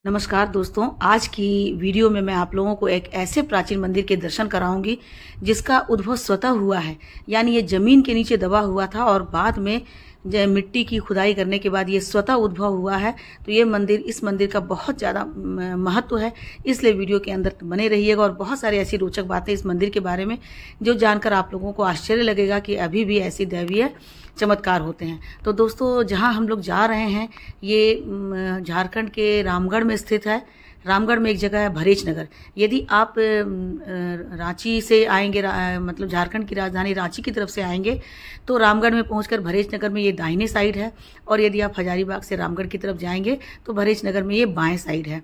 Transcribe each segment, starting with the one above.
नमस्कार दोस्तों, आज की वीडियो में मैं आप लोगों को एक ऐसे प्राचीन मंदिर के दर्शन कराऊंगी जिसका उद्भव स्वतः हुआ है। यानी ये जमीन के नीचे दबा हुआ था और बाद में मिट्टी की खुदाई करने के बाद ये स्वतः उद्भव हुआ है। तो ये मंदिर, इस मंदिर का बहुत ज़्यादा महत्व है, इसलिए वीडियो के अंदर बने रहिएगा। और बहुत सारी ऐसी रोचक बातें इस मंदिर के बारे में जो जानकर आप लोगों को आश्चर्य लगेगा कि अभी भी ऐसी दैवीय चमत्कार होते हैं। तो दोस्तों, जहां हम लोग जा रहे हैं ये झारखंड के रामगढ़ में स्थित है। रामगढ़ में एक जगह है भरेच नगर। यदि आप रांची से आएंगे, मतलब झारखंड की राजधानी रांची की तरफ से आएंगे तो रामगढ़ में पहुंचकर भरेच नगर में ये दाहिने साइड है, और यदि आप हजारीबाग से रामगढ़ की तरफ जाएंगे तो भरेच नगर में ये बाएं साइड है।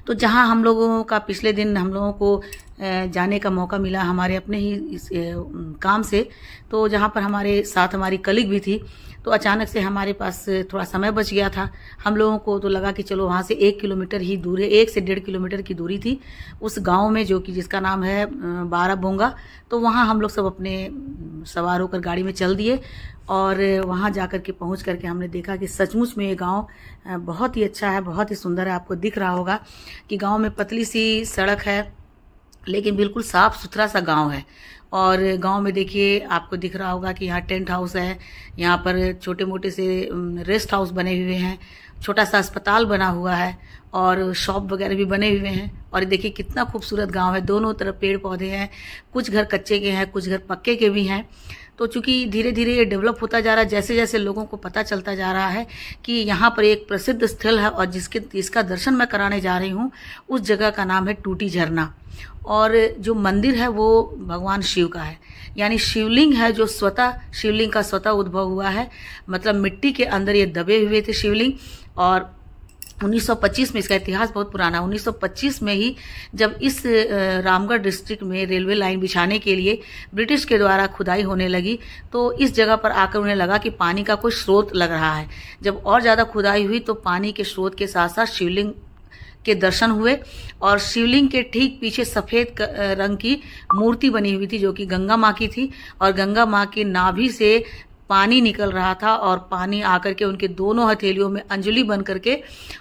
तो जहां हम लोगों का पिछले दिन हम लोगों को जाने का मौका मिला हमारे अपने ही इस काम से, तो जहां पर हमारे साथ हमारी कलीग भी थी, तो अचानक से हमारे पास थोड़ा समय बच गया था। हम लोगों को तो लगा कि चलो वहां से 1 किलोमीटर ही दूर है, 1 से 1.5 किलोमीटर की दूरी थी उस गांव में, जो कि जिसका नाम है बाराबोंगा। तो वहां हम लोग सब अपने सवार होकर गाड़ी में चल दिए और वहां जाकर के पहुंच करके हमने देखा कि सचमुच में ये गांव बहुत ही अच्छा है, बहुत ही सुंदर है। आपको दिख रहा होगा कि गांव में पतली सी सड़क है, लेकिन बिल्कुल साफ सुथरा सा गांव है। और गांव में देखिए, आपको दिख रहा होगा कि यहाँ टेंट हाउस है, यहाँ पर छोटे मोटे से रेस्ट हाउस बने हुए हैं, छोटा सा अस्पताल बना हुआ है और शॉप वगैरह भी बने हुए हैं। और देखिए कितना खूबसूरत गांव है, दोनों तरफ पेड़ पौधे हैं, कुछ घर कच्चे के हैं, कुछ घर पक्के के भी हैं। तो चूंकि धीरे धीरे ये डेवलप होता जा रहा है, जैसे जैसे लोगों को पता चलता जा रहा है कि यहाँ पर एक प्रसिद्ध स्थल है और जिसका दर्शन मैं कराने जा रही हूँ, उस जगह का नाम है टूटी झरना। और जो मंदिर है वो भगवान शिव का है, यानी शिवलिंग है जो स्वतः, शिवलिंग का स्वतः उद्भव हुआ है। मतलब मिट्टी के अंदर ये दबे हुए थे शिवलिंग। और 1925 में, इसका इतिहास बहुत पुराना, 1925 में ही जब इस रामगढ़ डिस्ट्रिक्ट में रेलवे लाइन बिछाने के लिए ब्रिटिश के द्वारा खुदाई होने लगी, तो इस जगह पर आकर उन्हें लगा कि पानी का कोई स्रोत लग रहा है। जब और ज्यादा खुदाई हुई तो पानी के स्रोत के साथ साथ शिवलिंग के दर्शन हुए। और शिवलिंग के ठीक पीछे सफेद रंग की मूर्ति बनी हुई थी जो कि गंगा माँ की थी, और गंगा माँ की नाभि से पानी निकल रहा था और पानी आकर के उनके दोनों हथेलियों में अंजलि बन करके,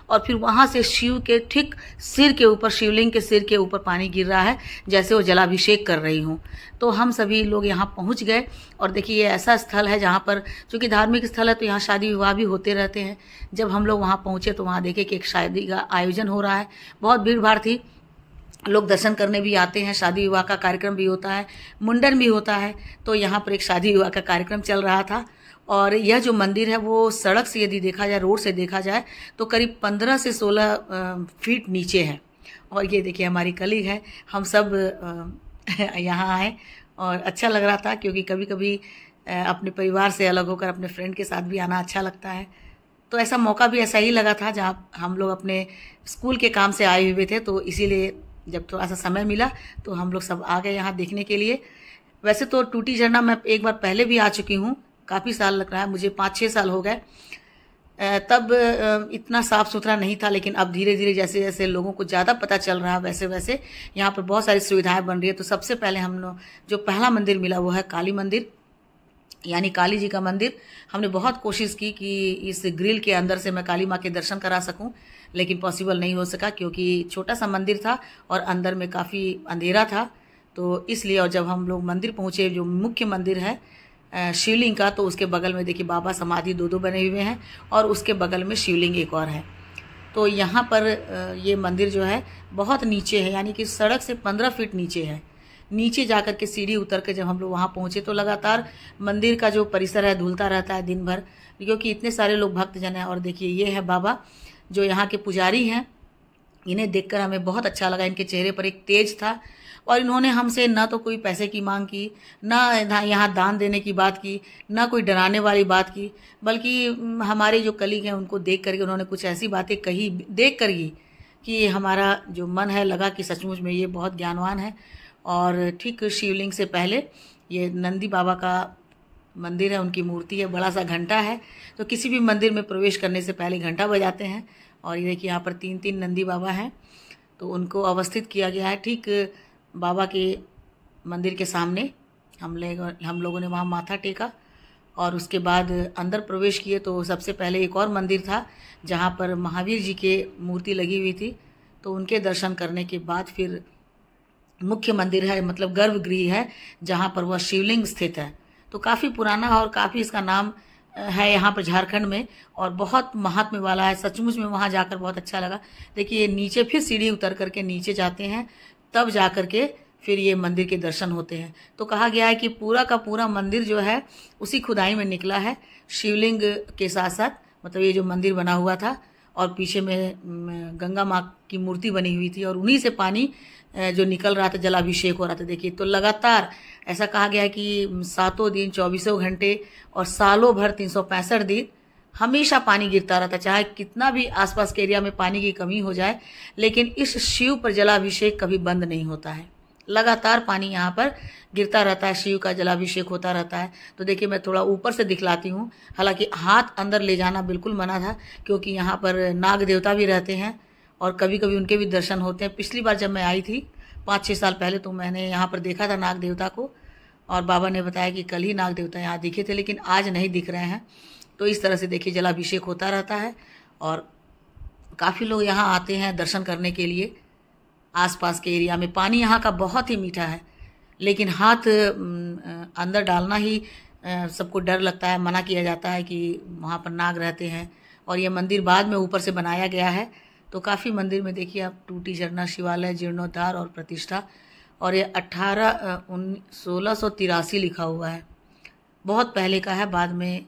और फिर वहां से शिव के ठीक सिर के ऊपर, शिवलिंग के सिर के ऊपर पानी गिर रहा है, जैसे वो जलाभिषेक कर रही हूँ। तो हम सभी लोग यहाँ पहुंच गए और देखिए ये ऐसा स्थल है जहाँ पर, चूंकि धार्मिक स्थल है तो यहाँ शादी विवाह भी होते रहते हैं। जब हम लोग वहाँ पहुंचे तो वहाँ देखे कि एक शादी का आयोजन हो रहा है, बहुत भीड़ भाड़ थी, लोग दर्शन करने भी आते हैं, शादी विवाह का कार्यक्रम भी होता है, मुंडन भी होता है। तो यहाँ पर एक शादी विवाह का कार्यक्रम चल रहा था। और यह जो मंदिर है वो सड़क से यदि देखा जाए, रोड से देखा जाए तो करीब 15 से 16 फीट नीचे है। और ये देखिए हमारी कलीग है, हम सब यहाँ आए और अच्छा लग रहा था, क्योंकि कभी कभी अपने परिवार से अलग होकर अपने फ्रेंड के साथ भी आना अच्छा लगता है। तो ऐसा मौका भी ऐसा ही लगा था जहाँ हम लोग अपने स्कूल के काम से आए हुए थे, तो इसीलिए जब थोड़ा सा समय मिला तो हम लोग सब आ गए यहाँ देखने के लिए। वैसे तो टूटी झरना मैं एक बार पहले भी आ चुकी हूँ, काफ़ी साल लग रहा है मुझे, 5-6 साल हो गए। तब इतना साफ सुथरा नहीं था, लेकिन अब धीरे धीरे जैसे जैसे लोगों को ज़्यादा पता चल रहा है वैसे वैसे यहाँ पर बहुत सारी सुविधाएं बन रही है। तो सबसे पहले हम लोग जो पहला मंदिर मिला वो है काली मंदिर, यानी काली जी का मंदिर। हमने बहुत कोशिश की कि इस ग्रिल के अंदर से मैं काली माँ के दर्शन करा सकूं, लेकिन पॉसिबल नहीं हो सका, क्योंकि छोटा सा मंदिर था और अंदर में काफ़ी अंधेरा था। तो इसलिए, और जब हम लोग मंदिर पहुंचे, जो मुख्य मंदिर है शिवलिंग का, तो उसके बगल में देखिए बाबा समाधि 2-2 बने हुए हैं और उसके बगल में शिवलिंग एक और है। तो यहाँ पर ये मंदिर जो है बहुत नीचे है, यानी कि सड़क से 15 फीट नीचे है। नीचे जाकर के सीढ़ी उतर के जब हम लोग वहाँ पहुँचे तो लगातार मंदिर का जो परिसर है धुलता रहता है दिन भर, क्योंकि इतने सारे लोग भक्तजन हैं। और देखिए ये है बाबा जो यहाँ के पुजारी हैं, इन्हें देखकर हमें बहुत अच्छा लगा। इनके चेहरे पर एक तेज था और इन्होंने हमसे ना तो कोई पैसे की मांग की, ना यहाँ दान देने की बात की, ना कोई डराने वाली बात की, बल्कि हमारे जो कलीग हैं उनको देख करके उन्होंने कुछ ऐसी बातें कही, देख कर ही, कि हमारा जो मन है लगा कि सचमुच में ये बहुत ज्ञानवान है। और ठीक शिवलिंग से पहले ये नंदी बाबा का मंदिर है, उनकी मूर्ति है, बड़ा सा घंटा है। तो किसी भी मंदिर में प्रवेश करने से पहले घंटा बजाते हैं। और ये देखिए यहाँ पर 3-3 नंदी बाबा हैं, तो उनको अवस्थित किया गया है ठीक बाबा के मंदिर के सामने। हम लोगों ने वहाँ माथा टेका और उसके बाद अंदर प्रवेश किए तो सबसे पहले एक और मंदिर था जहाँ पर महावीर जी की मूर्ति लगी हुई थी, तो उनके दर्शन करने के बाद फिर मुख्य मंदिर है, मतलब गर्भगृह है जहाँ पर वह शिवलिंग स्थित है। तो काफ़ी पुराना और काफ़ी इसका नाम है यहाँ पर झारखंड में, और बहुत महात्म्य वाला है। सचमुच में वहाँ जाकर बहुत अच्छा लगा। देखिए नीचे फिर सीढ़ी उतर करके नीचे जाते हैं, तब जा कर के फिर ये मंदिर के दर्शन होते हैं। तो कहा गया है कि पूरा का पूरा मंदिर जो है उसी खुदाई में निकला है, शिवलिंग के साथ साथ, मतलब ये जो मंदिर बना हुआ था और पीछे में गंगा माँ की मूर्ति बनी हुई थी और उन्हीं से पानी जो निकल रहा था, जलाभिषेक हो रहा था। देखिए तो लगातार ऐसा कहा गया है कि 7 दिन 24 घंटे और सालों भर 365 दिन हमेशा पानी गिरता रहता, चाहे कितना भी आसपास के एरिया में पानी की कमी हो जाए, लेकिन इस शिव पर जलाभिषेक कभी बंद नहीं होता है। लगातार पानी यहाँ पर गिरता रहता है, शिव का जलाभिषेक होता रहता है। तो देखिए मैं थोड़ा ऊपर से दिखलाती हूँ। हालांकि हाथ अंदर ले जाना बिल्कुल मना था, क्योंकि यहाँ पर नाग देवता भी रहते हैं और कभी कभी उनके भी दर्शन होते हैं। पिछली बार जब मैं आई थी 5-6 साल पहले, तो मैंने यहाँ पर देखा था नाग देवता को, और बाबा ने बताया कि कल ही नाग देवता यहाँ दिखे थे, लेकिन आज नहीं दिख रहे हैं। तो इस तरह से देखिए जलाभिषेक होता रहता है और काफ़ी लोग यहाँ आते हैं दर्शन करने के लिए। आसपास के एरिया में पानी यहाँ का बहुत ही मीठा है, लेकिन हाथ अंदर डालना ही सबको डर लगता है, मना किया जाता है कि वहाँ पर नाग रहते हैं। और ये मंदिर बाद में ऊपर से बनाया गया है। तो काफ़ी मंदिर में देखिए आप टूटी झरना शिवालय जीर्णोद्धार और प्रतिष्ठा, और ये 1683 लिखा हुआ है, बहुत पहले का है, बाद में।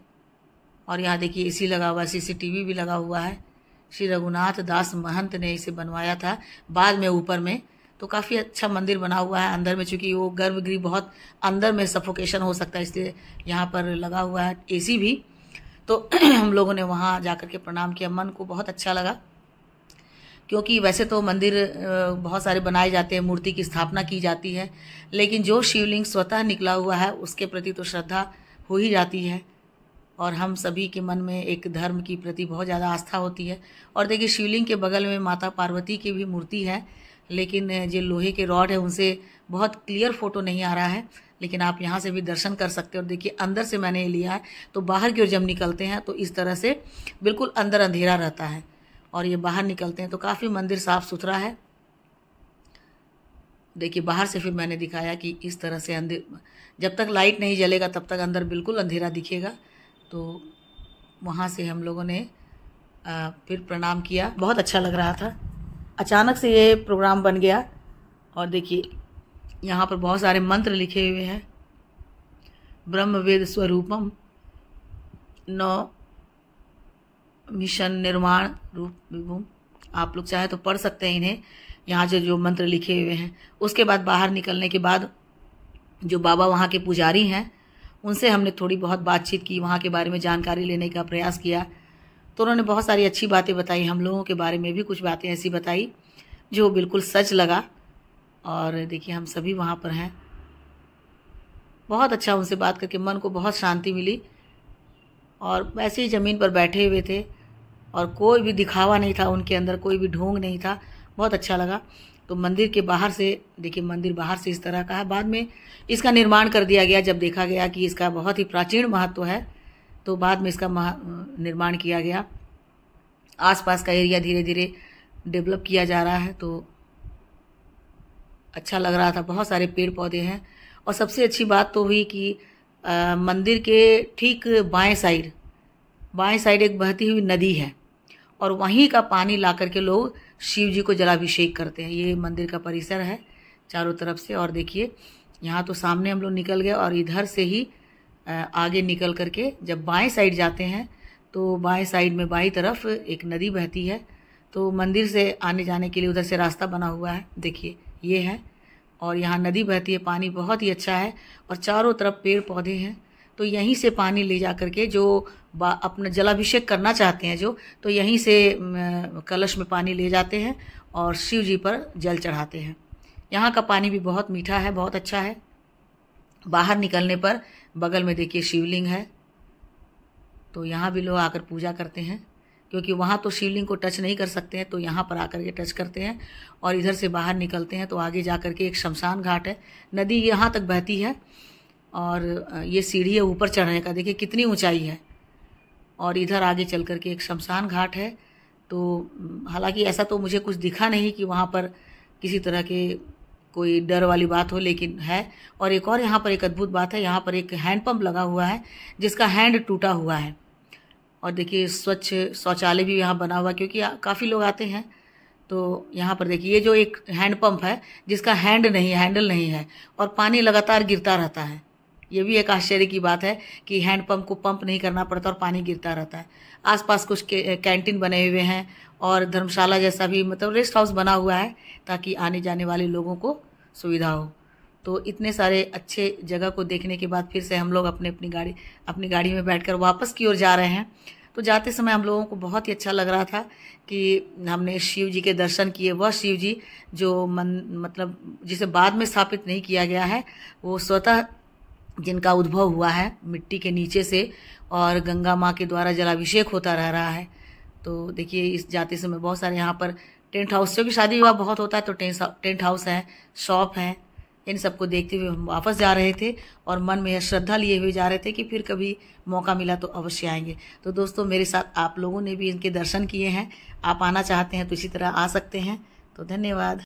और यहाँ देखिए एसी लगा हुआ है, CCTV भी लगा हुआ है। श्री रघुनाथ दास महंत ने इसे बनवाया था बाद में ऊपर में। तो काफ़ी अच्छा मंदिर बना हुआ है अंदर में, चूँकि वो गर्भगृह बहुत अंदर में सफोकेशन हो सकता है, इसलिए यहाँ पर लगा हुआ है AC भी। तो हम लोगों ने वहाँ जाकर के प्रणाम किया, मन को बहुत अच्छा लगा। क्योंकि वैसे तो मंदिर बहुत सारे बनाए जाते हैं, मूर्ति की स्थापना की जाती है, लेकिन जो शिवलिंग स्वतः निकला हुआ है उसके प्रति तो श्रद्धा हो ही जाती है। और हम सभी के मन में एक धर्म की प्रति बहुत ज़्यादा आस्था होती है। और देखिए शिवलिंग के बगल में माता पार्वती की भी मूर्ति है, लेकिन जो लोहे के रॉड है उनसे बहुत क्लियर फोटो नहीं आ रहा है, लेकिन आप यहाँ से भी दर्शन कर सकते हो। और देखिए अंदर से मैंने लिया है, तो बाहर की ओर जब निकलते हैं तो इस तरह से बिल्कुल अंदर अंधेरा रहता है, और ये बाहर निकलते हैं तो काफ़ी मंदिर साफ़ सुथरा है। देखिए बाहर से फिर मैंने दिखाया कि इस तरह से अंदर, जब तक लाइट नहीं जलेगा तब तक अंदर बिल्कुल अंधेरा दिखेगा। तो वहाँ से हम लोगों ने फिर प्रणाम किया, बहुत अच्छा लग रहा था। अचानक से ये प्रोग्राम बन गया। और देखिए यहाँ पर बहुत सारे मंत्र लिखे हुए हैं, ब्रह्म वेद स्वरूपम नौ मिशन निर्माण रूप विभुम। आप लोग चाहे तो पढ़ सकते हैं इन्हें, यहाँ जो मंत्र लिखे हुए हैं। उसके बाद बाहर निकलने के बाद जो बाबा वहाँ के पुजारी हैं उनसे हमने थोड़ी बहुत बातचीत की, वहाँ के बारे में जानकारी लेने का प्रयास किया। तो उन्होंने बहुत सारी अच्छी बातें बताई, हम लोगों के बारे में भी कुछ बातें ऐसी बताई जो बिल्कुल सच लगा। और देखिए हम सभी वहाँ पर हैं, बहुत अच्छा उनसे बात करके मन को बहुत शांति मिली। और वैसे ही ज़मीन पर बैठे हुए थे और कोई भी दिखावा नहीं था उनके अंदर, कोई भी ढोंग नहीं था, बहुत अच्छा लगा। तो मंदिर के बाहर से देखिए, मंदिर बाहर से इस तरह का है। बाद में इसका निर्माण कर दिया गया, जब देखा गया कि इसका बहुत ही प्राचीन महत्व है तो बाद में इसका निर्माण किया गया। आसपास का एरिया धीरे धीरे डेवलप किया जा रहा है, तो अच्छा लग रहा था। बहुत सारे पेड़ पौधे हैं, और सबसे अच्छी बात तो हुई कि मंदिर के ठीक बाएं साइड एक बहती हुई नदी है, और वहीं का पानी ला करके लोग शिव जी को जलाभिषेक करते हैं। ये मंदिर का परिसर है चारों तरफ से। और देखिए यहाँ तो सामने हम लोग निकल गए, और इधर से ही आगे निकल करके जब बाएं साइड जाते हैं तो बाएं साइड में बाईं तरफ एक नदी बहती है। तो मंदिर से आने जाने के लिए उधर से रास्ता बना हुआ है, देखिए ये है। और यहाँ नदी बहती है, पानी बहुत ही अच्छा है, और चारों तरफ पेड़ पौधे हैं। तो यहीं से पानी ले जा करके जो अपना जलाभिषेक करना चाहते हैं जो, तो यहीं से कलश में पानी ले जाते हैं और शिव जी पर जल चढ़ाते हैं। यहाँ का पानी भी बहुत मीठा है, बहुत अच्छा है। बाहर निकलने पर बगल में देखिए शिवलिंग है, तो यहाँ भी लोग आकर पूजा करते हैं, क्योंकि वहाँ तो शिवलिंग को टच नहीं कर सकते हैं, तो यहाँ पर आकर के टच करते हैं। और इधर से बाहर निकलते हैं तो आगे जा कर के एक शमशान घाट है, नदी यहाँ तक बहती है। और ये सीढ़ी है ऊपर चढ़ने का, देखिए कितनी ऊंचाई है। और इधर आगे चल करके एक शमशान घाट है। तो हालांकि ऐसा तो मुझे कुछ दिखा नहीं कि वहाँ पर किसी तरह के कोई डर वाली बात हो, लेकिन है। और एक और यहाँ पर एक अद्भुत बात है, यहाँ पर एक हैंडपंप लगा हुआ है जिसका हैंड टूटा हुआ है। और देखिए स्वच्छ शौचालय भी यहाँ बना हुआ, क्योंकि काफ़ी लोग आते हैं। तो यहाँ पर देखिए ये जो एक हैंडपंप है जिसका हैंडल नहीं है, और पानी लगातार गिरता रहता है। ये भी एक आश्चर्य की बात है कि हैंडपंप को पंप नहीं करना पड़ता और पानी गिरता रहता है। आसपास कुछ कैंटीन बने हुए हैं और धर्मशाला जैसा भी, मतलब रेस्ट हाउस बना हुआ है, ताकि आने जाने वाले लोगों को सुविधा हो। तो इतने सारे अच्छे जगह को देखने के बाद फिर से हम लोग अपनी गाड़ी में बैठकर वापस की ओर जा रहे हैं। तो जाते समय हम लोगों को बहुत ही अच्छा लग रहा था कि हमने शिव जी के दर्शन किए। वह शिव जी जो मतलब जिसे बाद में स्थापित नहीं किया गया है, वो स्वतः जिनका उद्भव हुआ है मिट्टी के नीचे से, और गंगा माँ के द्वारा जलाभिषेक होता रह रहा है। तो देखिए इस जाते समय बहुत सारे यहाँ पर टेंट हाउस, क्योंकि शादी विवाह बहुत होता है तो टेंट हाउस है, शॉप है। इन सबको देखते हुए हम वापस जा रहे थे और मन में यह श्रद्धा लिए हुए जा रहे थे कि फिर कभी मौका मिला तो अवश्य आएंगे। तो दोस्तों मेरे साथ आप लोगों ने भी इनके दर्शन किए हैं। आप आना चाहते हैं तो इसी तरह आ सकते हैं। तो धन्यवाद।